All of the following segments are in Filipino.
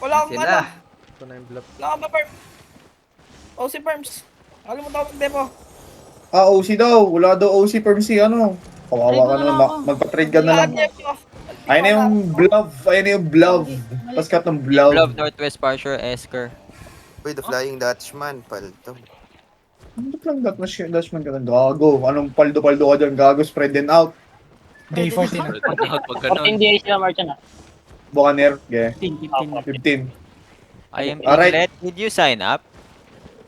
Wala akong Sila. ano. Ito na yung bluff. Wala akong ma-perm. OC perms. Nakalimutan ko mag-demo. OC daw. Wala daw OC perm si ano. Kawawa ka naman. Magpa-trade ka na lang. Ayun na yung bluff. Ayun na yung bluff. Paskat ng bluff. Love Northwest Parshur, Esker. Uy, the Flying Dutchman, palto. Ano lang Dutchman ka lang? Gago. Anong paldo-paldo ka dyan? Gago, spread and out. Day 14 na. Pag ganun. 14 days na Martian ah. Buccaneer. Yeah. 15. 15. I am Alright. Piglet. Did you sign up?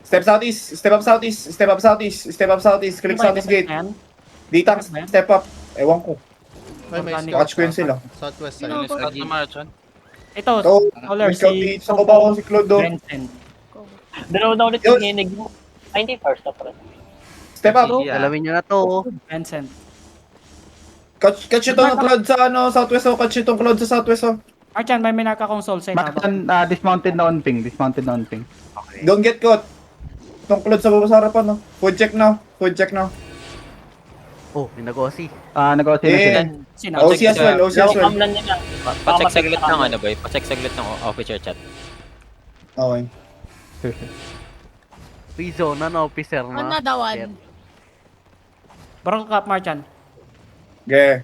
Step southeast. Step up southeast. Step up southeast. Step up southeast. Click southeast gate. D-Tax. Step up. Ewan ko. Ay, may Organic. scout. Watch ko yun sila. Southwest side. Ayun, scout na Marchan. Ito, So, caller may scout si dito sa baba ko si Clodo. Vincent. Dalawa na ulit yung ginig mo. Ay, hindi first na pala. Step up. Yeah. Alamin nyo na to. Vincent. Catch itong Cloud sa ano, southwest oh. Catch itong Cloud sa southwest oh. Marchan, may minarka kong soul sign. Dismounted na on ping. Dismounted na on ping. Don't get caught. Itong Cloud sa baba sa harapan oh. Food check now. Food check now. Oh, may nag-OC. Nag-OC na Eh. sila. Sino? OC as well. OC as well. Kamlan niya na. Pacheck saglit ng ano ba? Pacheck saglit ng officer chat. Okay. Free zone na officer na. One na dawan. Barang Cap Marchan. Okay.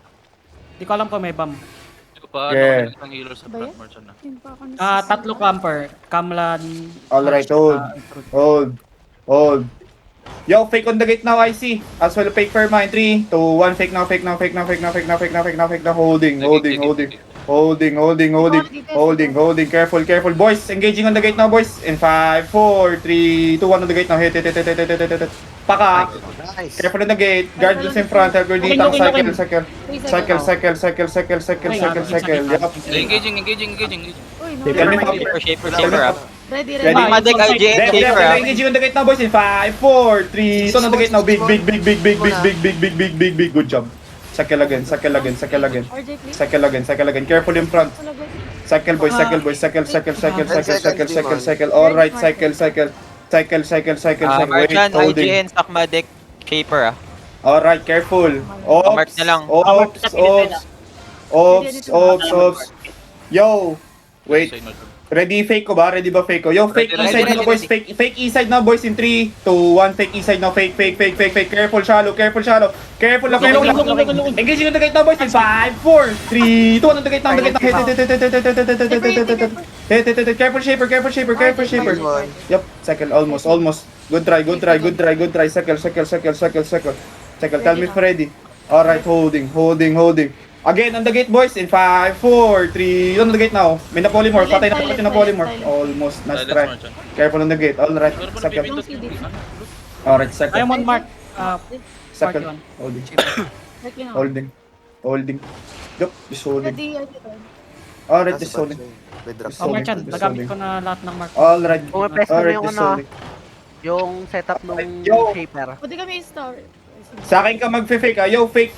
Di ko alam kung may bomb. Hindi ko pa Yeah. ano, isang healer sa front Marchan na. Yun pa ako nasisira. Tatlo camper. Kamlan. Alright, hold. Hold. Yo, fake on the gate now, IC. As well, fake per mine. 3, 2, 1, fake now, fake now, fake now, fake now, fake now, fake now, fake now, fake now. Holding. Careful. Boys, engaging on the gate now, boys. In 5, 4, 3, 2, 1 on the gate now. Hit. Paka. Nice. Careful on the gate. Guard just in front. Help your D-Tank. Cycle. Yup. Engaging. Uy, Tell me how. Shaper up. Ready. Ready? Madig IGN Shaper up. Engaging on the gate now, boys. In 5, 4, 3, 2 on the gate now. Big. Good job. Cycle again. RJ, please. Cycle again. Careful in front. Talaga. Cycle boys. Alright, cycle. Wait, Marchan, holding. IGN, stock Madig, Shaper ah. Alright, careful. Mark na lang. Ops. Yo. Wait. Ready fake ko ba? Ready ba fake ko? Yo, fake Ready, E-side ready, na boys. Fake E-side na boys in 3, 2, 1. Fake E-side na. Fake. Careful shallow. Careful lang. Engaging on the gate na boys in 5, 4, 3, 2, 1 on the gate na. Hit. Careful shaper. Yup, cycle almost. Good try. Cycle. Tell me if ready. Alright, holding. Again, on the gate, boys. In 5, 4, 3, on the gate now. May na-polymorph. Patay na polymorph. Almost. Nice Silence try. Marchan. Careful on the gate. Alright, cycle. Yung CD. Alright, cycle. Diamond Mark. Cycle. Mark Holding. Like, you know. Holding. Yup, just holding. Ready. Alright, just holding. With drop. Marchan, nagamit ko na lahat ng mark. Alright. Kung may pwesto na Alright, yung just ano, holding. yung setup nung Yo. shaper. Pwede kami star. Sa akin ka magfe-fake ah. Yo, fake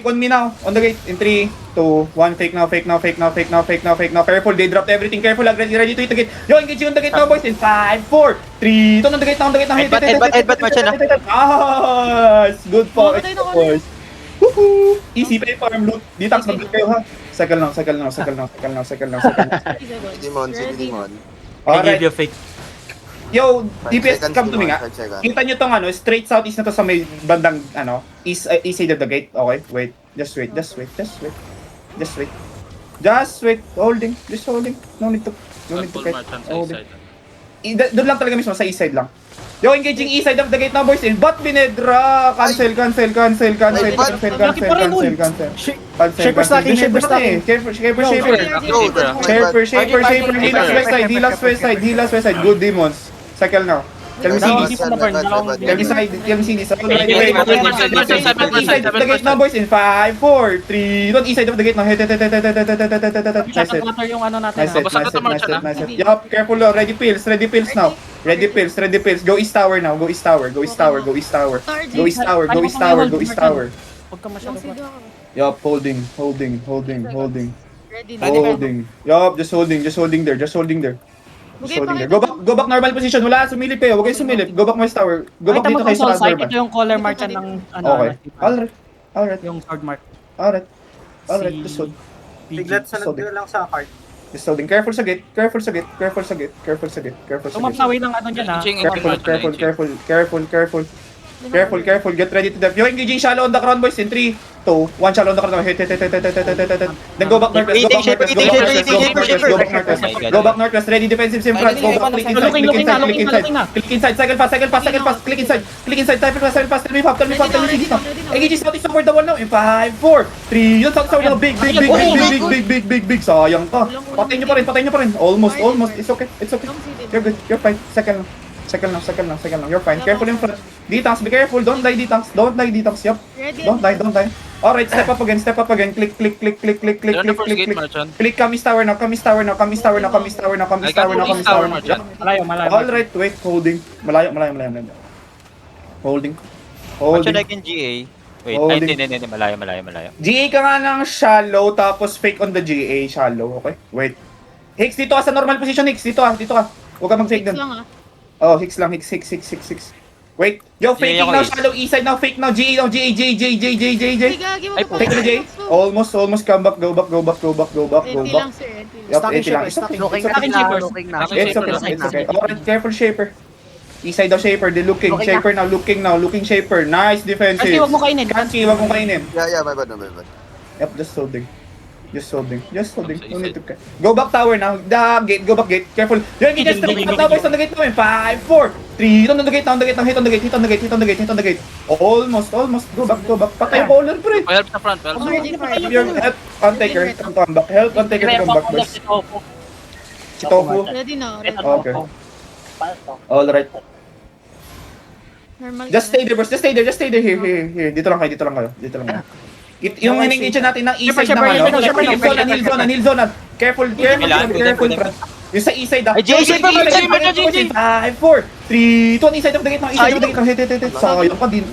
on me now. On the gate. In 3, 2, 1. Fake now. Careful, they dropped everything. Careful, ready to hit the gate. Yo, engaging on the gate now, boys. In 5, 4, 3, 2, on the gate now. Headbutt, Marchan, Nice! Good for Mamatay na ako. boys. Woohoo! Easy pay farm loot. D-Tax, mag-loot kayo ha. Cycle now. Demon. I give Alright. you fake. Yo, 5 DPS, seconds, come to me Demon, nga. 5 seconds. Kita nyo tong straight southeast na to sa may bandang, east side of the gate. Okay, wait. Just wait. Holding. No need to Full fight. Marchan sa Holding. side. Doon lang talaga mismo, sa east side lang. Yo, engaging east side of the gate now, boys. But Binedra! Cancel. Shaper stacking. Careful, shaper. Shaper. He last west side. Good demons. Cycle now. Tell me CD. Tell me CD. East side of the gate now, boys. In 5, 4, 3, don't east side of the gate now. Nice hit. Water yung ano natin. Nice hit. Yup, careful. Ready pills now. Ready pills. Go east tower now. Go east tower. Huwag Huwag ka masyado. Yung CD ako. Yup, holding. Ready. Yup, just holding there. Go back normal position. Wala, sumilip kayo. Huwag kayo sumilip. Go back West Tower. Go back dito kayo sa site. normal. Ito yung color Marchan ng ano. Okay. Alright. Yung sword mark. Alright. Si Just hold. PG. Just holding. lang sa card. Just holding. Careful sa gate. Careful sa gate. Careful sa gate. Careful sa gate. Careful sa Tumap gate. na way ng ano dyan ha. Inching, Careful, careful, careful, careful, careful. Careful, careful. Get ready to depth. You're engaging shallow on the crown, boys. In 3, 2, 1 shallow on the crown. Hit. Then go back northwest. Go back northwest. Go back northwest. Ready defensives in front. Go back. Click inside. Click inside. Click inside. Click inside. Cycle fast. Cycle fast. Cycle fast. Click inside. Click inside. Cycle fast. Cycle fast. Tell me fast. Tell me fast. Tell me fast. Engaging southeast over the wall now. In 5, 4, 3. Yun southeast over the wall. Big. Sayang ka. Patayin nyo pa rin. Almost. It's okay. You're good. You're fine. Second now. You're fine. Careful in front. D-tanks, be careful. Don't die, D-tanks. Yup. Don't die. Alright, step up again. Click. Ilan na first gate, Marchand? Click Kami's tower now. Yup. Malayo. Alright, wait. Holding. Malayo. Holding. Marchand like in GA. Wait, Holding. hindi. Malayo. GA ka nga ng shallow, tapos fake on the GA. Shallow, okay? Wait. Hicks, dito ka sa normal position, Hicks. Dito ka. Huwag ka mag-fake dun. lang ah. Oh, Hicks lang. Hicks. Wait. Yo, faking ako, now. Hicks. Shallow east side now. Fake now. GA now. J. Ay, Take the J. Almost. Come back. Go back. Empty lang, sir. Empty lang. Yup, Stacking 80 lang. shaper, It's okay. stacking. Looking It's okay. na, looking na. It's okay. Alright, careful shaper. East side daw shaper. They're looking. Okay Shaper now. Looking shaper. Nice defensive. Kasi huwag mo kainin. Kansi, wag mong kainin. Yeah, my bad. Yep, just holding. No need to. Go back tower now. The gate. Go back gate. Careful. You're engaged. Now boys on the gate now. 5, 4, 3. Hit on the gate. Hit on the gate. Almost. Go back. Patay yung caller, pre. Help sa front, help sa front. Help on taker. Come back. Help on taker to come back, boys. Si Tofu. Ready na. Okay. Alright. Normal. Just stay there, boys. Just stay there. Here. Dito lang kayo. Yung in-engage natin ng east side ng ano. Hill zone. Careful. Front. Yung sa east side ah. Ay, Jay, shaper, 5, 4, 3, 2, east side of the gate. Hit. Sayang ka din.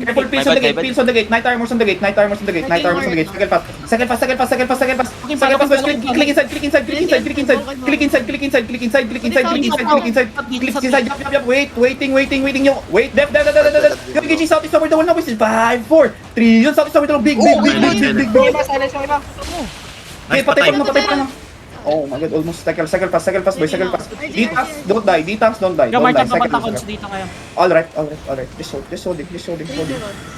Careful, pills on the gate. Night armors on the gate. Second pass. Click inside. Yup. Waiting. Wait. Def. Yung engaging southeast over the wall now, boys. 5, 4, 3. Yung southeast over the wall. Big. Okay, patay pa na. Oh my god, almost cycle pass, boys. D-tanks, don't die. Yo, Marchand, papantakons dito ngayon. Alright. Just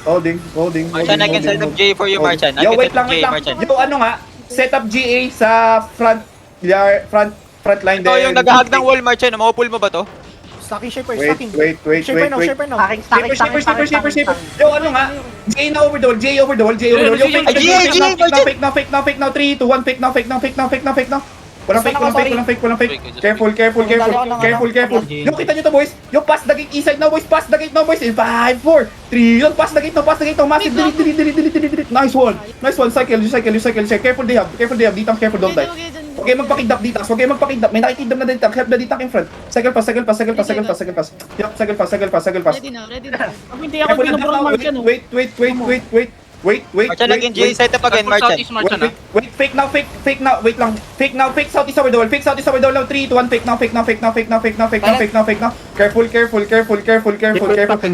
holding. Marchand, I can set up J for you, Marchand. Yo, wait lang. Yo, ano nga, set up GA sa front line Ito yung naghahag ng wall, Marchand. Maupull mo ba to? Stacking shaper, Wait. Shaper now. Shaper. Yo, ano nga, GA na over the wall. Yo, fake now. 3, 2, 1, fake now. Walang fake. Careful. Yo, kita nyo to, boys. Yo, pass the gate east side now, boys. 5, 4, 3. Yo, pass the gate now. Massive. Delete. Nice one. Cycle. Careful, they have. D-tanks, careful, don't die. Okay, magpakidap D-tanks. May nakikidap na D-tanks. Help the D-tank in front. Cycle pass. Yup, cycle pass. Ready na. Hindi ako binubura ng Marchand. Wait. Marchand, like in GA, set up again, Marchand. Southeast, Marchand, ah. Wait, fake now. Wait lang. Fake now. Fake southeast over the wall. 3, 2, 1, fake now. Careful.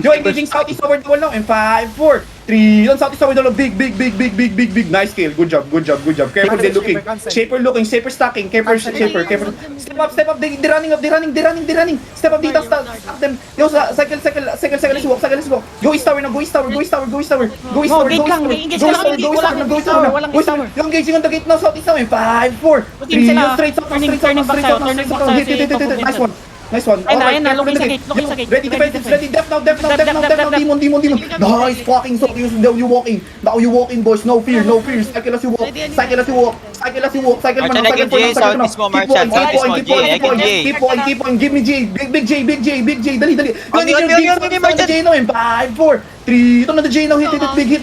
Yo, engaging southeast over the wall now. 5, 4, 3. Yun, southeast over the wall. Big. Nice kill. Good job. Careful, they're looking. Shaper looking. Shaper stacking. Careful. Step up. They running. Step up, dito. Stack them. Yo, cycle. Let's walk. Go east tower now. Go east tower. Yung engaging on the gate now, southeast namin. 5, 4, 3, straight south. Nice one. Ayun na, looking sa gate. Ready, defensive, ready. Def now. Demon. Nice fucking so now you walking, boys. No fear. Cycle as you walk. Marchand, like in GA, southeast mo, Marchand. Keep on. Give me J. Big J. Dali. J now in 5, 4, 3. Ito na the J now. Hit. Big.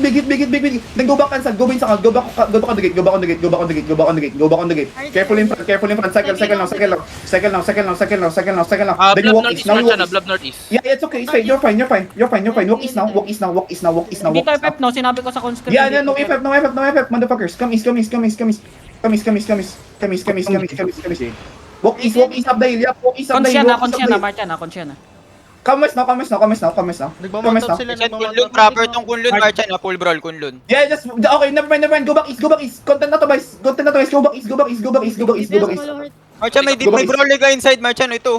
Then go back inside. Go back on the gate. Careful in front. Cycle now. Then you walk east. Blob northeast. Yeah, it's okay. It's fine. You're fine. Walk east now. Hindi tayo pep, no? Sinabi ko sa conscript. Yeah, no FF, motherfuckers. Come east. Walk east up the hill. Yeah, walk east up the hill. Consya na, Marchand. Come west now. Nagmamount up sila. Marchand, nagmamount Kunlun, up. proper tong Kunlun, Marchand, full brawl, Kunlun. Yeah, just, okay, never mind. Go back east. Content na to, boys. Go back east. Marchand, may brawl liga inside, Marchand, ito.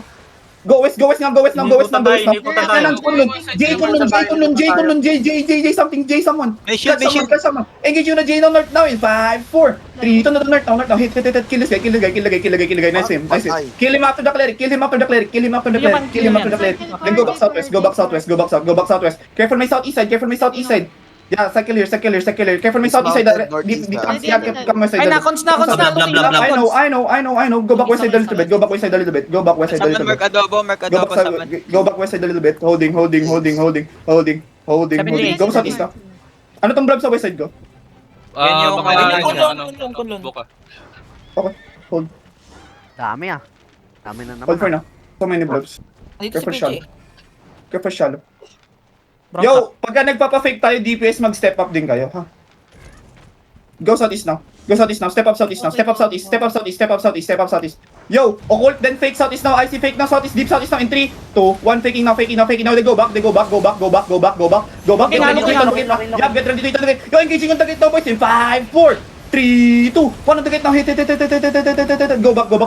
Go west now. Hindi po tayo. J something, J someone. May shield, may shield. Catch someone. Engage you na J now north now in 5, 4, 3, 2, north now. Hit. Kill this guy. Nice him. Kill him after the cleric. Then go back southwest. Careful my southeast side. Yeah, cycle here. Careful my southeast side. Come west side. Ay, nakons na. I know. Go back west side a little bit. Saman, mark adobo, saman. Go back west side a little bit. Holding. Go southeast now. Ano tong blob sa west side go? Yan yung, Kunlun. Buka. Okay, hold. Dami ah. Dami na naman. Hold for now. So many blobs. Dito si Careful PJ. Careful shallow. Yo, pagka nagpapa-fake tayo DPS, mag-step up din kayo, ha? Go southeast now. Step up southeast. Yo, occult, then fake southeast now. I see fake now, southeast, deep southeast now in 3, 2, 1, faking now. They go back. Get ready to hit. Yo, engaging on the gate now, boys, in 5, 4, 3, 2, 1 on the gate now. Hit. Go back, north.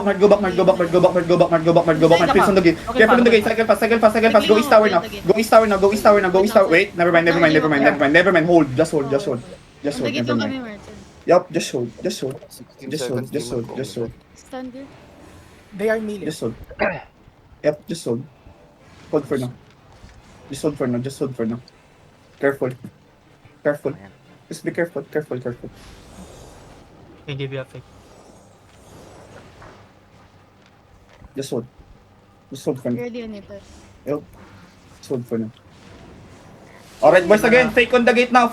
Please on the gate. Careful on the gate. Cycle fast. Go east tower now. Wait, never mind. Hold. Just hold. Never mind. Yup, just hold. Standard. They are melee. Just hold. Yep, just hold. Hold for now. Just hold for now. Careful. Just be careful. They give you a fake. Just hold for now. Ready on it. Just hold for now. Alright, boys, again. Fake on the gate now.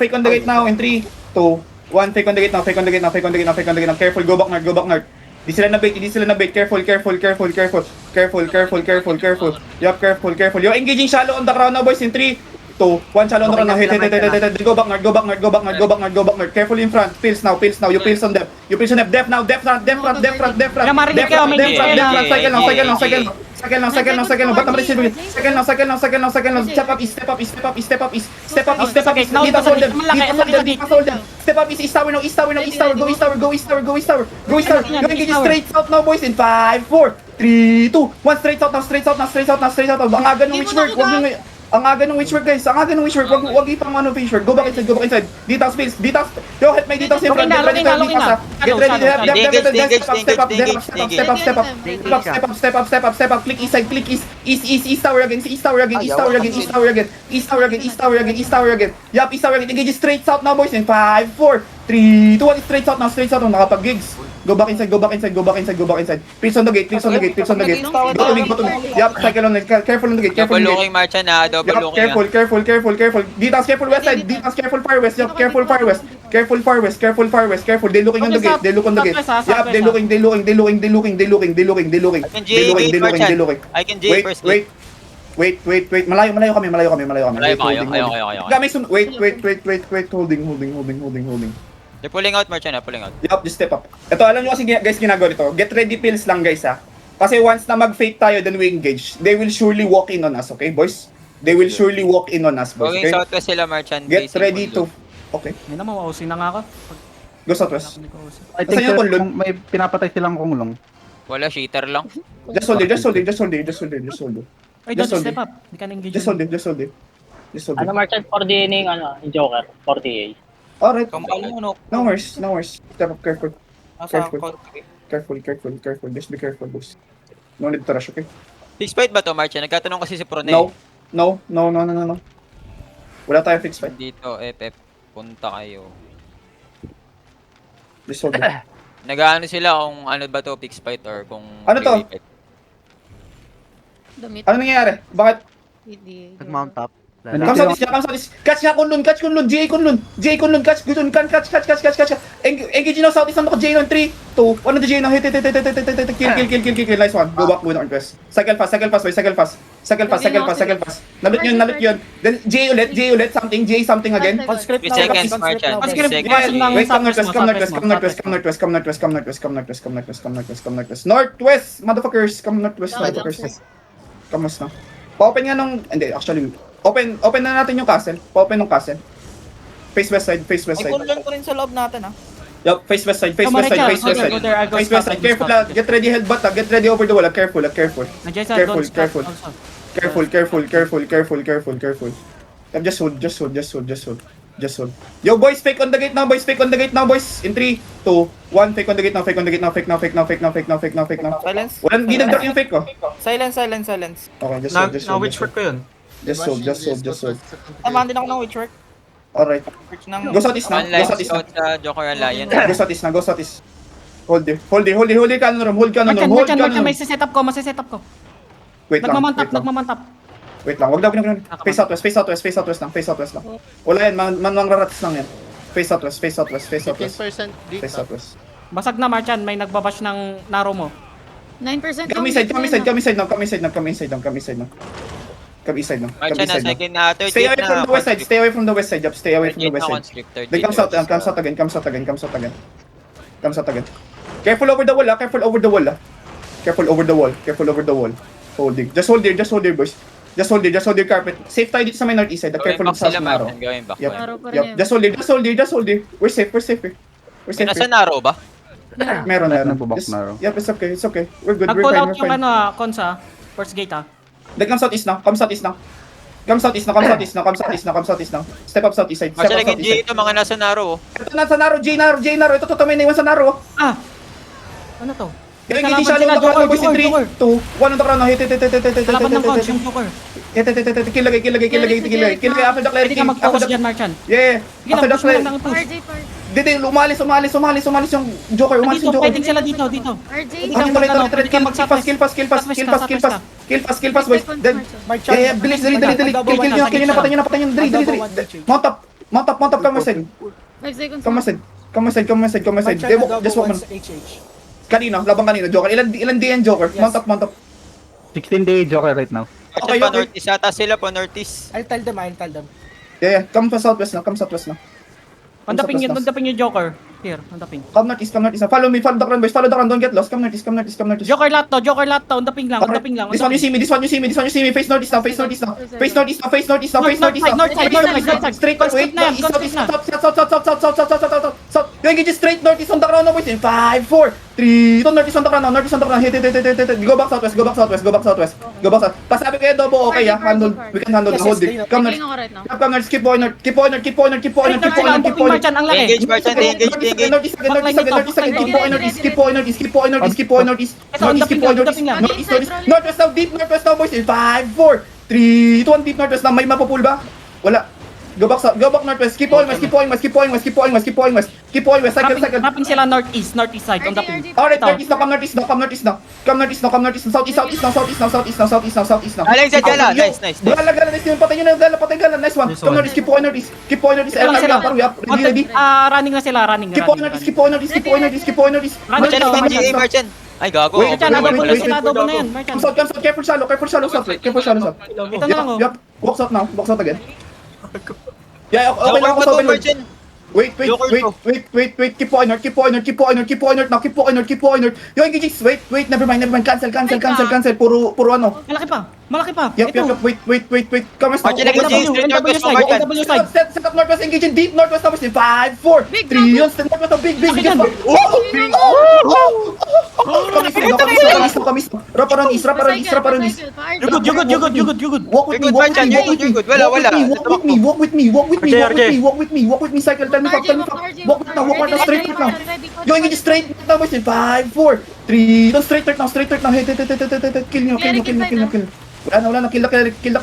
In 3, 2, 1. Fake on the gate now. Careful. Go back north. Hindi sila na bait. Careful. Yup, careful. Yo, engaging shallow on the crown now, boys. In 3, 2, 1. Shallow on the crown now. Hit. Go back north. Careful in front. Pills now. You pills on depth. Depth front. Cycle now. Ba't naman receive? Cycle now. Step up east. Dito hold them. Step up east tower now. Go east tower. You engage straight south now, boys, in 5, 4, 3, 2, 1. Straight south now. Ang aga ng witchwork, guys. Wag ipang witchwork. Go back inside. Details. Yo, hit my details in front. Get ready. Step up. Click east side. East tower again. Yup, east tower again. Engage straight south now, boys, in 5, 4, 3, 2, 1. Straight south now. Nakapag-gigs. Go back inside. Pills on the gate. Go to me. Yup, cycle on it. Careful on the gate. Double looking, Marchand, double looking. Careful. Details, careful west side. Careful far west. Yup, careful far west. They looking on the gate. Yup, they looking. I can J first. Wait. Malayo kami. Malayo kayo. Wait. Holding. They're pulling out, Marchand, pulling out. Yup, just step up. Ito, alam nyo kasi guys ginagawa nito. Get ready pills lang, guys, ha. Kasi once na mag-fake tayo, then we engage. They will surely walk in on us, okay, boys? Boys, Going okay? southwest sila, Marchand. Get facing ready Kunlun. to... Okay, Hindi na mawausin na nga ako. go southwest. I think Nasaan yung Kunlun? may pinapatay silang kunglong. Wala, cheater lang. Just hold it. Ay, Just don't hold step it. up. Hindi ka na-engage. Just hold it. Ano, Marchand, 4D na yung Joker, 40A. Alright, Kampal mo, no? no worries. Step up, careful. Nasa Careful. Just be careful, boys. No need to rush, okay? Fixed fight ba to, Marchand? Nagkatanong kasi si Prone. No. Wala tayong fixed fight. Dito, FF. Punta kayo. Just hold it. Nag-ano sila kung ano ba to, fixed fight or kung... Ano to? PvP. Damit. Ano nangyayari? Bakit? Hindi. Nag-mount up. Come southeast. Catch nga Kunlun. J Kunlun. Catch. Engage now southeast ng J on 3, 2, 1 on the J now. Hit. Kill. Nice one. Go back with northwest. Cycle fast. Nalit yun. Then J ulit. Something again. Conscript 3 seconds, Marchand. 3 seconds. Wait, come northwest. Northwest, motherfuckers. Come northwest. Come west now. Pa-open nga nung, hindi, actually, open na natin yung castle. Pa-open ng castle. Face west side, face west Ay, side. kunlun ko rin sa loob natin, ah. Yup, face west side, face west side, face west side. Face west side, careful ah, get ready headbutt ah, get ready over the wall ah, careful ah, careful. Careful, careful. Careful. Just hold. Yo boys, fake on the gate now, boys. In 3, 2, 1, fake on the gate now, fake now. Silence. Walang ginagdak yung fake ko. Silence. Okay, just hold. witchwork ko yun. Just hold. Tamahan din ako ng witchwork. Alright. Search ng... Go southeast na, Online go southeast na. scout sa Joker Alliance. Go southeast. Hold cannon room. Marchan, may siset-up ko. Wait lang. Nagmamantap. Wait lang, wag daw. Face southwest lang. Wala yan, mangraratis lang yan. Face southwest. 15% dito. Face southwest. Basag na, Marchan. May nagbabash ng Naro mo. 9% Kami side now. Marchan na second na, third Stay gate away from na. the west side. Stay away from the west side. Stay away from the west side. Third Then gate comes out again. Careful over the wall. Holding. Just hold there, boys. Just hold there, carpet. Safe tayo dito sa may northeast side. Careful sa Naro. Going back. Yep. Naro pa Yup. rin yan. Just hold there. We're safe. Nasa Naro ba? Meron. Nagbabak Just- Naro. Yep, it's okay. We're good. Nag-pull out We're yung fine. Konsa. First gate Then come southeast now. Step up southeast side. Marchan again, G, ito mga nasa Naro. Ito na sa Naro, J Naro. Ito may naiwan sa Naro. Ano to? Yung Kalaban hindi siya sila, lang Joker, boys in 3, Joker. 2, 1 on the ground. Hit. Kalaban ng Konsa, yung Joker. Kill after the Pwede cleric. ka mag-focus dyan, Marchan. Yeah. Sige After lang, the push mo lang cleric. ng push. RJ par. Hindi, umalis yung Joker. Umalis Dito, yung Joker. pwedeng sila dito. RJ. Kill fast, boys. Then, yeah, bilis, dali. Kill nyo, napatay nyo. Dali. Mount up, come side. 5 seconds. Come side. Just walk man. Labang kanina, Joker. Ilan D yan, Joker? Mount up. 16 day Joker right now. Marchan pa northeast ata sila, pa northeast. I'll tell them. Yeah. Come southwest na. Pandapin yung Joker. Here, pandapin. Come northeast na. Follow the ground, boys. Don't get lost. Come northeast. Joker lot to. Undaping lang. This one you see me. Face northeast now. North Straight First wait. step na yan, first step na. South. Yung engage straight northeast on the ground now, boys. 5, 4, 3. Ito northeast on the ground. Hit. Go back southwest. Pasabi kayo Dobo, okay ah. We can handle the hold it. Come Tingin ako right now. northeast. Keep point. Marchan, ang laki. Engage, Marchan, engage. Northeast. Northwest now, boys. 5, 4, 3, 2, 1 deep northwest now. May mapupull ba? Wala. Go back northwest. Keep going west. Cycle. Tapping sila northeast side. Undaping. Alright, come northeast now. Southeast now. Alang sa Gala, nice. Gala, nice yung patay gala. Nice one. Come northeast, keep point northeast. Ito lang sila. Ready? Running na sila. Keep point northeast. Marchan again, GA, Marchan. Ay, gago. Wait, Marchan, wait, wait, adobo na yan. Marchan. Come south, careful shallow south. Ito na lang oh. Yup, walk south again. Yeah, okay lang ako Joker pa sa to, open. Marchan. Wait. Keep point north. Yo, engage. Wait. Never mind. Cancel. Puro ano. Malaki pa. Yup. Wait. Come on. Marchan again, GA, straight northwest mo, Marchan. OW side. Set up northwest, engage in deep northwest numbers in 5, 4, 3, yun, stand northwest na big. Akin yan. Kamis. Rap around east. You good. Walk with me. Walk with me. Cycle. Tell me fact. Walk now. Straight now. Yo, engage straight now, boys. In 5, 4, 3. Don't straight now. Hit. Kill nyo. Wala na. Kill the cleric. Kill the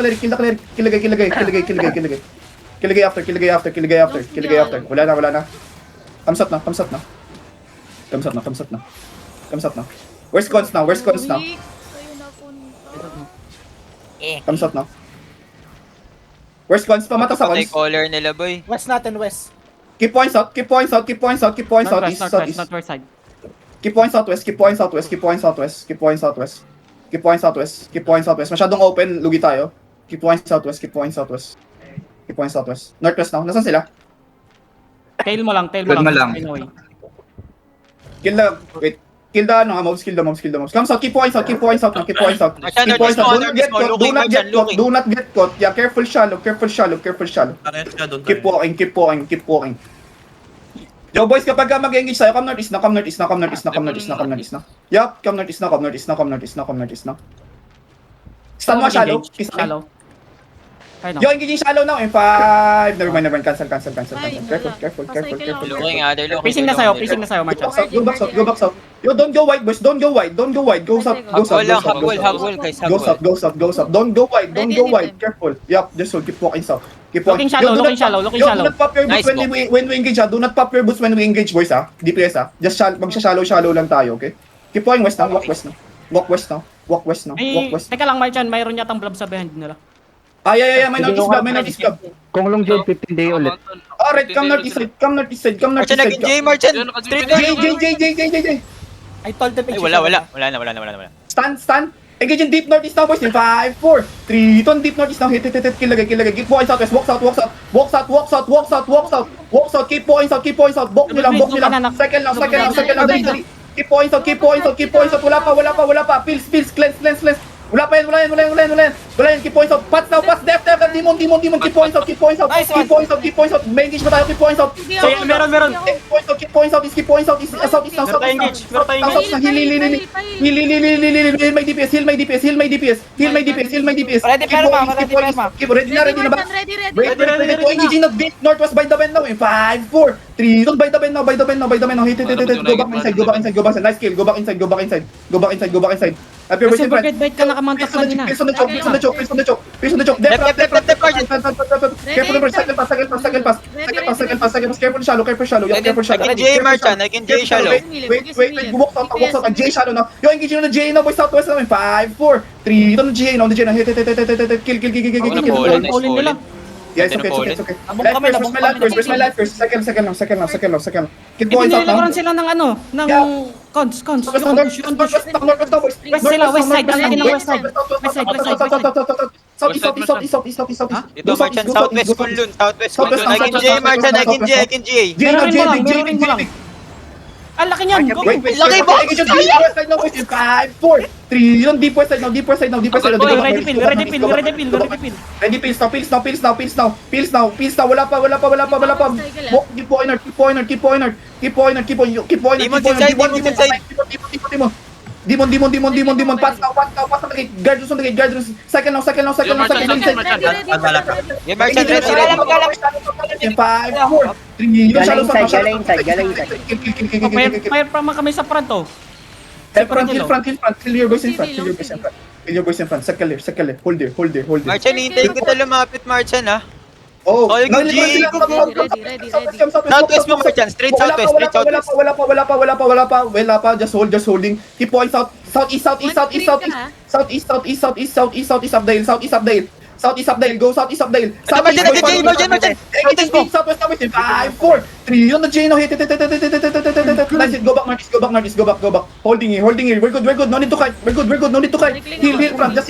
after. Wala na. Thumbs up na. Where's cons now? Thumbs up now. Where's cons? Pamata sa Patay cons. caller nila, boy. West natin, west. Keep points out. Southeast. Northwest side. Keep points southwest. Masyadong open. Lugi tayo. Keep points southwest. Northwest now. Nasaan sila? Tail mo lang. Tail mo lang. Anyway. Kill lang. Wait. Kill the ano, mobs, kill the mobs. Come south, keep points out now, keep points out. Marchand, Keep points out. Do Northeast, not get caught, looking, Marchand, looking. do not get caught. Yeah, careful shallow. Keep walking. Yo boys, kapag ka mag-engage tayo, come northeast na. Yup, come northeast na. Stun mo shallow. Kiss me. Shallow. Ayun Yo, engaging shallow now in 5. Never mind. Cancel. Ay, Careful. wala. Pacycle ako. Looking, they're looking. Pacing na sa'yo, Marchand. Go back south. Yo, don't go wide, boys. Don't go wide. Go south. Go south. Don't go wide. Careful. Yup, just hold. Keep walking south. Looking shallow. Do not pop your boots Nice when we engage, ha. Do not pop your boots when we engage, boys, ha. DPS, ha. Just magsha-shallow lang tayo, okay? Keep walking west now. Walk west now. Teka lang, Marchand, mayroon yatang blob sa behind nila. Yeah. May northeast club. Kung long Jade 15 day ulit. Alright, come northeast side. Marchand, naging J, Marchand. Straight na. J. I told them Ay, wala. Stand. Engage in deep northeast now, boys. In 5, 4, 3, 2, deep northeast now. Hit. Kill lagay. Keep walking southwest. Walk south. Keep walking south. Bok nyo lang. Second lang. Dali. Keep walking south. Wala pa. Pills. Cleanse. Wala yan. Keep points out. Pats now. Def. Demon. Keep points out. Nice one. May engage ba tayo? Keep points out. So, meron. Keep points out. Southeast now. Heal my DPS. Ready, perma. Keep ready na ba? Ready. Go engaging na deep northwest by the bend now. In 5, 4, 3, don't by the bend now. Hit. Go back inside. Nice kill. Go back inside. Up your Kasi in front. bakit bait ka nakamantak kanina? Face on the choke. Left, Marchand. Second pass. Careful shallow. Naging J, Marchand. Naging J, shallow. Wait. Walk out. J shallow now. Yo, engaging on the J now, boy. Southwest namin. 5, 4, 3. Ito na J now. Hit. Kill. All in nila. Yeah, it's okay. Where's my life first? Second lang. Keep going south now. Ipiniligaran sila ng ng cons. Northwest now, boys. West sila, west side. Lagi ng west side. Southeast. Ito, Marchand, southwest Kunlun. Naging J, Marchand. Naging J. J. Ang laki niyan. Go. Wait. Laki ba? Engage on deep west side now, boys. 5, 4, 3. Yun, deep west side now. Ready pill. Pills now. Wala pa. Keep point. Demon. Pass now. Pass on the gate. Guards on the gate. Second now. Yeah, Marchand, ready. 5, 4, 3. Gala inside. Fire pa kami sa front, oh. Front. Kill your boys in front. Circle here. Hold there. Marchand, hintayin ko tayo lumapit, Marchand, ha? Oh, Ready. Southwest mo, Marchand. Straight southwest. Wala pa. Just holding. Keep point southeast up Dale. Go southeast up Dale. Marchand. Southwest up 5, 4, 3. On the J now. Hit. Nice. Go back northeast. Holding here. We're good. No need to kite. Heal front. Just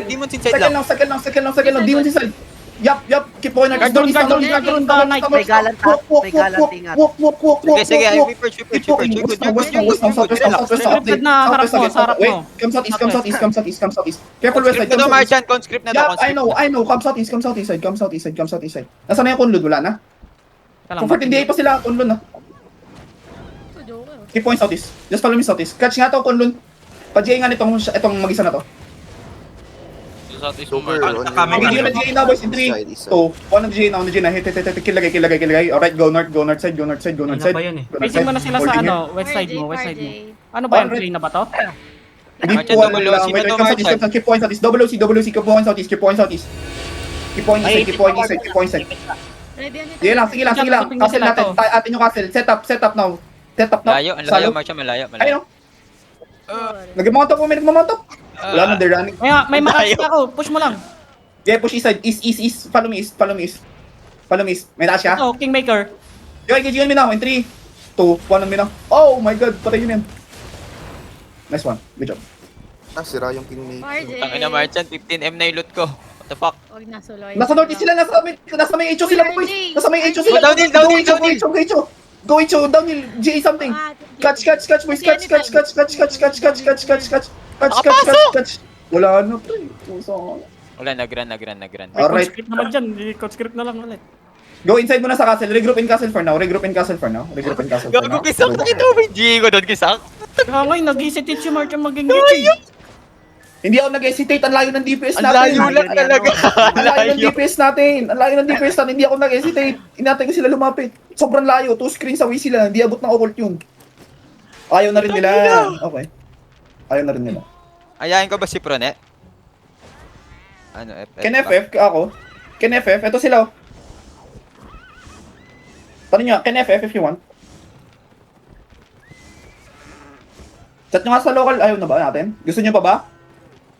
Demons inside lang. Second lang. Demons inside. Yup. Keep going. May galant ha. Walk. Sige, we purge. Na harap mo, sa harap mo. Come southeast. Careful west side. Conscript na to, Marchand. Conscript na to. Yeah, I know. Come southeast side. Nasaan na yung Kunlun? Wala na? Kung 14 day pa sila, Kunlun na. Keep point southeast. Just follow me southeast. Catch nga to, Kunlun. Pa-J nga itong mag-isa na to. Super. Hindi na J na, boys. In 3, 2, 1 on the J na. Hit. Kill lagay. Alright, go north side. Facing mo na sila sa west side mo. Ano ba yan? Play na ba to? Marchand, double OC ba to, Marchand? Keep point southeast. Double OC. Keep point southeast. Keep point inside. Sige lang. Castle natin. Atin yung castle. Set up now. Layo, ang layo, Marchand. Malayo. Ayun. Nagmamontop. Wala na, they're running. May makakita ako. Push mo lang. Yeah, push east side. East. Follow me east. May taas ka? Oh, Kingmaker. Yo, engage me now. In 3, 2, 1 on me now. Oh my god, patay yun yan. Nice one. Good job. Sira yung pinake. Tangina, Marchand, 15M na yung loot ko. What the fuck? Huwag na suloy. Nasa northeast sila. Nasa may HO sila, boys. Nasa may HO sila. Downhill. Go HO. Downhill. J something. Catch, boys. Catch. Wala na, pre. Wala, nag-run. Alright. Conscript naman dyan. Conscript na lang ulit. Go inside muna sa castle. Regroup in castle for now. Gago kisak, nakita mo ba yung G ko doon kisak? Kaya ngayon, nag-hesitate si Martin maging gitsi. Hindi ako nag-hesitate. Ang layo ng DPS Ang natin. layo lang talaga. Ang layo ng DPS natin. Hindi ako nag-hesitate. Inatay ko sila lumapit. Sobrang layo. 2 screens away sila. Hindi abot ng occult yun. Ayaw na rin nila. Okay. Ayaw na rin nila. Ayahin ko ba si Prone? Ano, Ken FF, ako. Ken FF, eto sila. Tanong nyo, Ken FF if you want. Chat nyo nga sa local, ayaw na ba natin? Gusto nyo pa ba?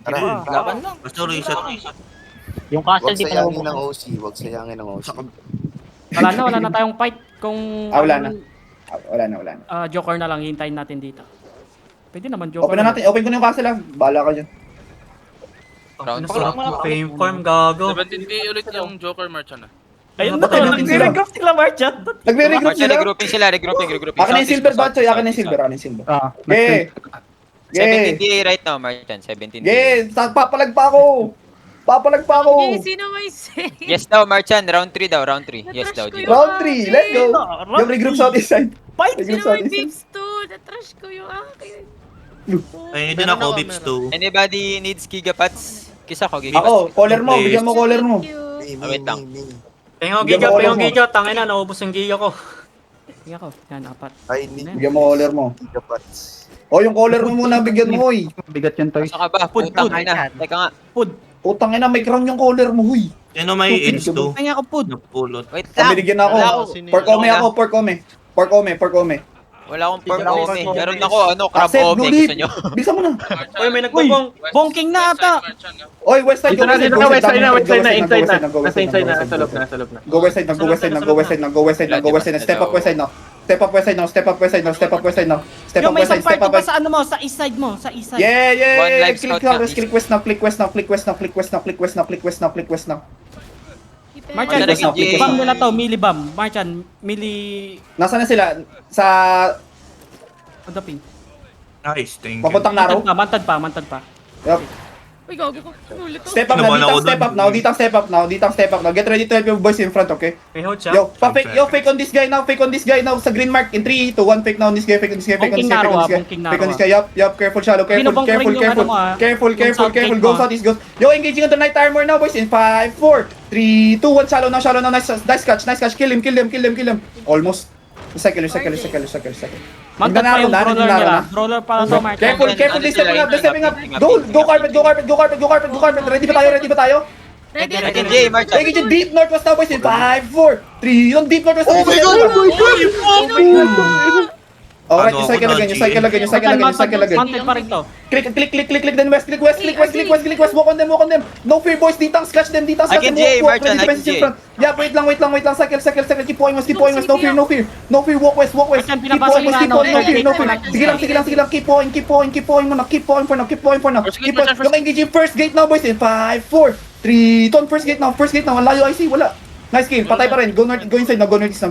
Tara. Laban lang. Yung castle Huwag di pa sayangin ng naman. OC. Huwag sayangin ng OC. Wala na tayong fight. Kung Wala na. Wala na. Joker na lang, hintayin natin dito. Pwede naman Joker. Open na natin, open ko na yung castle lang. Bahala ka dyan. Round Fame farm, gago. 17k ulit yung Joker Marchand. Ayun na, Patay natin sila. nag-regroup sila, Marchat. Nagre-regroup Marchand, sila. regrouping sila. Akin na yung silver batchoy, akin na yung silver. Okay. 17 DA right now, Marchand. 17 DA. Okay, papalag pa ako. Okay, sino may say? Yes daw, Marchand. Round 3 daw, round 3. Yes daw, G. Round 3, let's go. Yung regroup sa east side. Fight! Regroup Sino sa may east side. beeps to? Natrash ko yung akin. Ayun din ako, Bips 2. Anybody needs gigapats? Kisa ko, gigapats. Ako, caller mo, bigyan mo caller mo. Thank you. Wait lang. Pengong Giga, pengong giga, tangin na, naubos yung giga ko. Giga ko, yan, 4. Ay, hindi. Bigyan mo caller mo. Gigapats. O, yung caller mo muna, bigyan mo, huy. Bigat yan, Toy. Saka ba? Putang ina. Teka nga. Utang ina, may crown yung caller mo, huy. Sino may edge 2? Kaya ako, Pud. Napulot. Wait lang. Binigyan ako. Pork ome. Wala akong pork ome. Meron ako, crab Accept, ome. blue Gusto leaf. nyo? Bilisan mo na. Uy, may nagbobong. Bongking na ata. Oy, west side, Dito na, west side na, inside na. Nasa inside na, sa loob na. Go west side na. Step up west side now. Yung may isang party pa sa ano mo, sa east side mo, sa east side. One live scout na. Click west now. Marchan, Marchan, nag-GA. bam nila to, melee bam. Marchan, melee... Nasaan na sila? Sa Adaping. Nice, thank you. papuntang Naro? Mantad pa. Yup. Uy, gago ko. Ulit ako. Step up now, ditang step up now. Get ready to help your boys in front, okay? May hold siya. Fake on this guy now, sa green mark. In 3, 2, 1, fake now on this guy, fake on this guy. Bongking Naro. Yup, careful, shallow, Binubongking yung ano mo, ah. careful, Yung south gate go mo. southeast, go. Yo, engaging on the knight armor now, boys, in 5, 4, 3, 2, 1, shallow now, nice catch, kill him. Almost. Cycle. Mantad pa yung brawler nila. Brawler pa to, Marchan. Careful, they're stepping up. Go carpet. Ready ba tayo? Ready, Again, Jay, Marchand. Engage in deep northwest now, boys, in 5, 4, 3, yung deep northwest now. Alright, yung cycle again. Mantad pa rin to. Click, then west, click west, walk on them. No fear, boys, ditang scratch them, Again, Jay, Marchan, ready defense in front. Yeah, wait lang, cycle, keep going west, no fear, walk west, Marchan, keep going west, pinapasa no fear. Sige lang, keep going muna, keep going for now. Yung engaging first gate now, boys, in 5, 4, 3, 2, first gate now, ang layo IC, wala. Nice kill, patay pa rin, go inside now, go northeast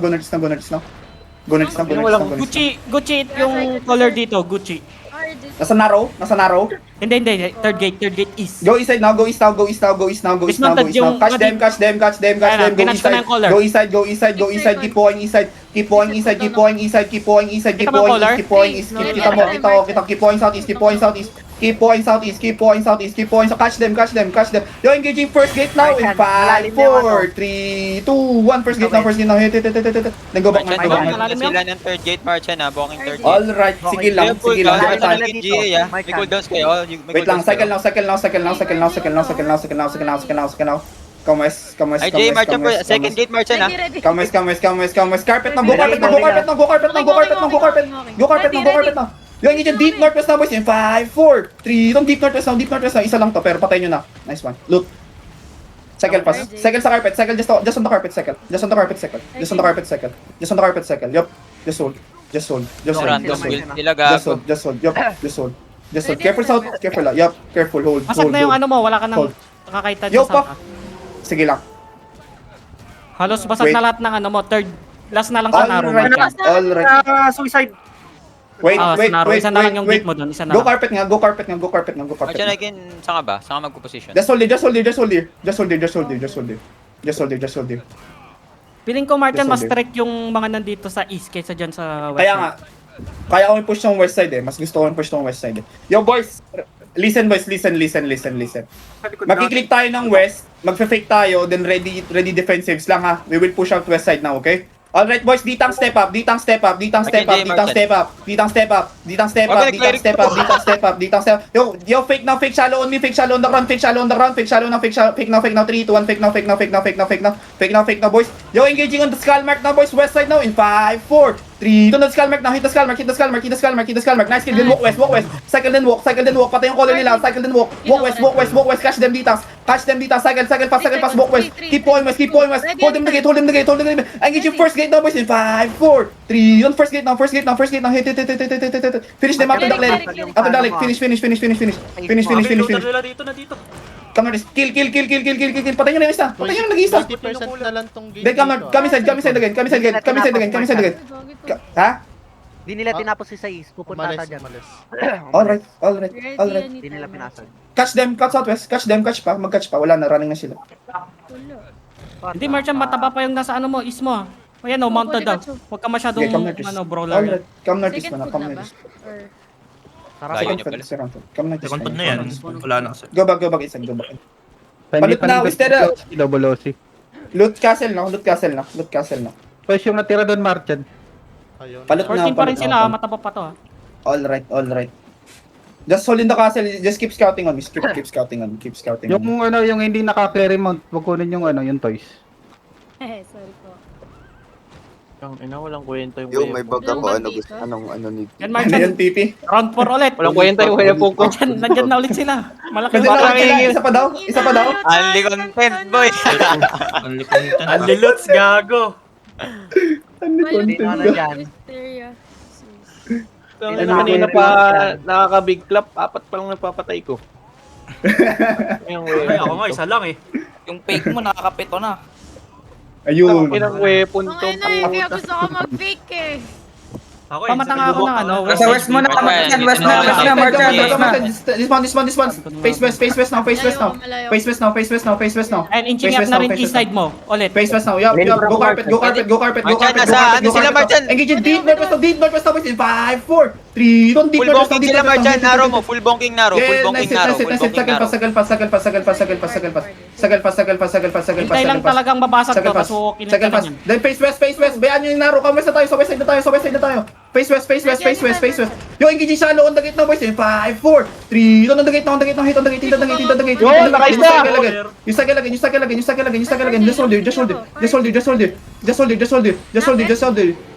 now. Gucci yung color dito, Gucci. Nasa narrow? Hindi, third gate east. Go inside now, go east now. Catch them. Pinatch ko na yung color. Go inside, keep going inside. Keep going east. Keep going southeast. Catch them. You're engaging first gate now in 5, 4, 3, 2, 1. First gate now. Hit. Then go back Marchand, my booking sila ng third gate, Marchand, booking third gate. Alright, sige lang. May cooldowns kayo. Wait lang, cycle now. Come west. Ay, Jay, Marchand po. Second gate, Marchand, ha? Ready. Come west. Carpet na. Go carpet na. Yung engine deep northwest na, boys. In 5, 4, 3. Itong deep northwest na. Isa lang to, pero patayin nyo na. Nice one. Loot. Cycle pass. Cycle sa carpet. Cycle just on the carpet. Just on the carpet. Yup. Just hold. Random build nila, gago. Just hold. Careful south. Careful. Yup. Careful. Hold. Masag na yung ano mo, wala ka nang Hold. nakakaitan Yo, sa pa. Sige lang. Halos basag Wait. na lahat ng ano mo, last na lang sa Naro. Alright. Suicide. Wait, wait, Snaro, wait, isa na lang wait, yung wait. gate mo doon, isa na Go lang. carpet nga, go carpet nga, go carpet nga, go carpet Marchan, nga. again, saan ka ba? Saan ka magpo-position? Just hold it, just hold it, just hold it. Just hold it, just hold it, just hold it. Just hold it, just hold it. Feeling ko, Martin, Yes, mas okay. strict yung mga nandito sa east kaysa dyan sa west. Kaya nga, kaya ko i-push tong west side eh. Mas gusto ko i-push tong west side eh. Yo boys, listen boys, listen. Makiklik tayo ng west, magfe-fake tayo, then ready defensives lang ha. We will push out west side now, okay? Alright boys, ditang step up. Yo, fake now, fake shallow on me, fake shallow on the ground, fake now, fake now, 3, 2, 1, fake now, boys. Yo, engaging on the skull mark now, boys, west side now, in 5, 4, 3, to the skull mark now, hit the skull mark, nice kill, then walk west, cycle then walk, patay yung color nila, cycle then walk west, catch them ditas, cycle fast, walk west, keep going west, hold them the gate, engage yung first gate now, boys, in 5, 4, 3, yun, first gate now, hit, finish them after the lane, finish, come on, kill, patay nyo na yung isa, nag-isa, 20% na lang tong game. then come inside again, ha? Di nila tinapos si Sais, pupunta ata dyan. Alright. Di nila pinasag. Catch them, catch southwest, catch pa, mag-catch pa, wala na, running na sila. Hindi, Martin, mataba pa yung nasa ano mo, east mo. O yan, mounted daw. Huwag ka masyadong, Okay, come northeast. brawler. Alright, come northeast Second na, food come na ba? northeast. Or... Sarap. Layo Second niya foot, pala. come northeast. Second pad na yan. Wala na kasi. Go back inside, go back. Palit na, instead of loot castle na. Pwes yung natira doon, Marchan. Ayun. Palit na, 14 pa rin palit sila, na. mataba pa to. Alright. Just hold in the castle, just keep scouting on me, keep scouting on me. Yung ano, yung hindi naka-carry mount, wag kunin yung ano, yung toys. Sorry po. Ang ina, walang kwenta yung Yo, may bug ako. Walang bug dito? Ano ni... Yan, Ano Martin, yan, pipi? round 4 ulit. Walang kwenta yung weapon ko. Nandyan na ulit sila. Malaki Pwede ba? na sila, isa pa daw? Only content, boy! Only content. Only lots, gago. Hindi na ano dyan. Mysteria. Kanina pa nakaka-big clap, 4 pa lang napapatay ko. Ay, ako nga, isa lang eh. Yung fake mo, nakakapito na. Ayun. Inang weapon Ang to. ina eh, kaya gusto ko mag-fake eh. Ako Pamatanga ako ng ano, Sa west mo na, Dismount. Face west now. And inching up na rin east side mo. Ulit. Face west now. Yup. Go carpet. Marchan, nasaan sila, Marchan? Engage in deep northwest now, boys, in 5, 4, 3, don't deep Full northwest now, bonking deep sila, northwest now, Marchan. hit, Naro hit, mo, hit. full bonking naro. Full Yeah, bonking naro. Full bonking naro. Sagal pa. Hintay lang talagang babasag to, kasi okay na yan. Then face west. Bayaan nyo yung naro. Come west na tayo. Sa west side na tayo. Face west. Yo, engage shallow on the gate now, boys. In 5, 4, 3. On the gate now. Hit on the gate. Yo, nakaisa! You cycle again. Just hold it.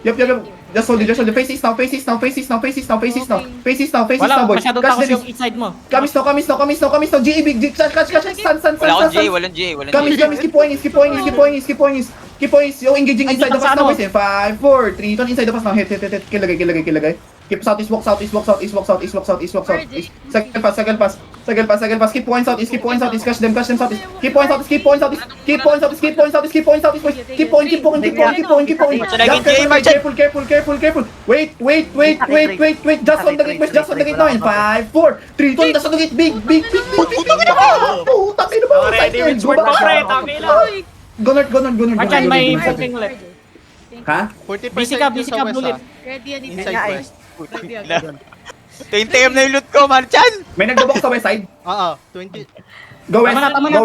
Yup. Just hold it. Face east now, Wala, boys. masyadong Catch takos them. yung east side mo. Kamis now. GA big. Catch. Wala akong G. Kamis, keep going. Yo, engaging inside the pass now, boys. 5, 4, 3, 2, inside the pass now. Hit. Kilagay. Keep southeast, walk south, east. Second pass. Keep going southeast, catch them southeast. Keep going southeast, boys. Keep going. Careful. Wait. Just on the gate now in 5, 4, 3, 2, just on the gate. Big. Puta, sino ba? Ready with sword pa, pre. Tangin na. Gunner. Martin, may fucking ulit. Ha? 40% Busy ka, yung sa west, bullet. ah. Ready yan Inside west. Hintayam na yung loot ko, Marchan! May nagdabok sa west side. 20. Go west. Tama na,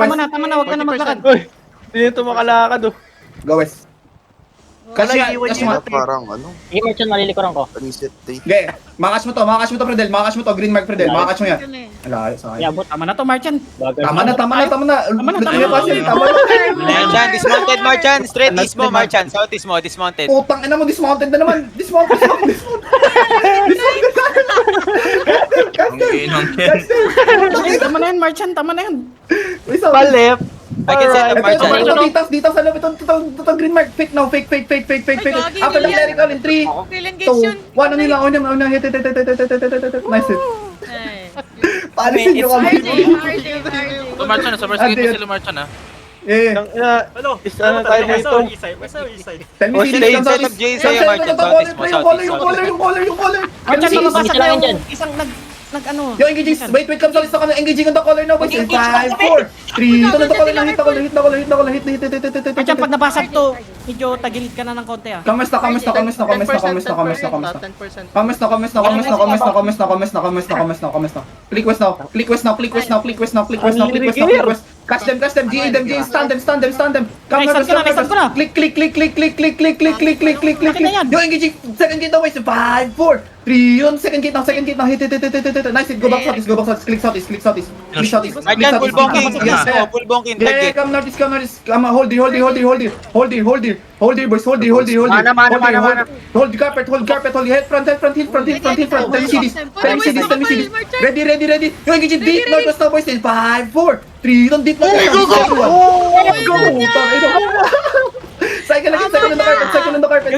huwag ka na maglakad. Uy, hindi ito makalakad oh. Go west. Kasi Parang ano, Sige, Marchan, malilikuran ko. reset day. Okay, makakas mo to, Predel, green mark Predel, makakas mo yan. Ala, sayang. Yabot. Tama na to, Martin. Tama na. Tama na. Marchan, dismounted, Marchan! Straight east mo, Marchan. South east mo, dismounted. Putang ina mo, dismounted na naman. Dismounted. Ang ginang yan. Tama na yan, Martin, tama na yan. Palep. I can send up, Marchan. Dito sa loob, ito green mark. Fake now, fake. After the clerical in 3, Kailan 2, gets yun? 1, una, hit. Nice hit. Palisin nyo kami. RJ. So, Marchan, sa first gate mo sila, Marchan, ha? Yeah. Ano? Ano tayo West dito? or east side? West or east side? Tell me Oh, Phoenix, stay come inside southeast. of Jay, Sam, sa'yo, Sam, Martin. ito, Southeast mo, yung southeast, caller. Marchan, Come lumabas southeast. at lang dyan. isang nag ano. Yo, engaging, wait, come southeast ako na, engaging on the caller now, boys. 5, 4, 3, ito na the caller na, hit na caller, hit. Marchan, pag nabasag to, medyo tagilid ka na ng konti ah. Kames na. Click west now. Catch them, GA them, stand them. Come Nice, nice, ko na. Click. na yan. Yo, engaging, second gate now, boys. 5, 4, 3, yun, second gate now, hit. Nice, hit, go back southeast, click southeast. Martin, full bonking. Yes, Yes, full bonking. Third yeah, gate. come northeast. Come hold here, boys. Hold here. Mana. Hold carpet. Head front. Tell me cities. Ready. You engage in deep northwest now, boys. In 5, 4, 3, don't deep northwest. Go. Cycle again, second on the carpet.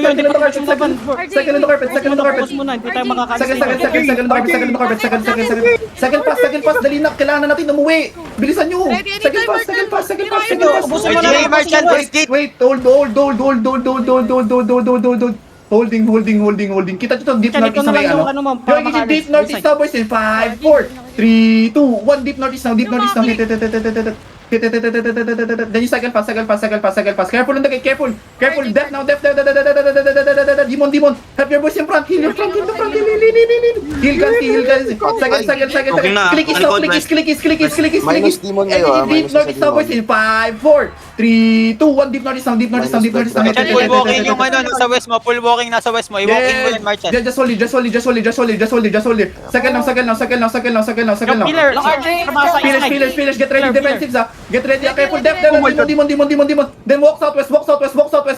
Focus muna, hindi tayo makakaalis. Second pass, dali na, kailangan natin umuwi. Bilisan nyo. Second pass. Jay, Martin, first gate. Wait, hold. Holding. Kita dito, deep Marchan, northeast ito na na may lang yung ano. ano mo. Yo, para engage in deep makaalis. northeast now, boys. In 5, 4, 3, 2, 1. Deep northeast now. Hit. Then you cycle pass. Careful on the gate, careful. Def now. Demon. Help your boys in front. Heal your front. Heal guns. Second. Okay na. Click is. Minus demon ngayon, Deep minus northeast sa now, boys. In 5, 4, 3, 2, 1. Deep northeast now. Martin, full walking yung ano, nasa west mo. Full walking nasa west mo. I-walking mo yan, Martin. Just hold it. Second now. Yung pillar, trabaho sa inside. Pillars, get ready, Pillar. defensives, get ready, careful, demon. Then walk southwest.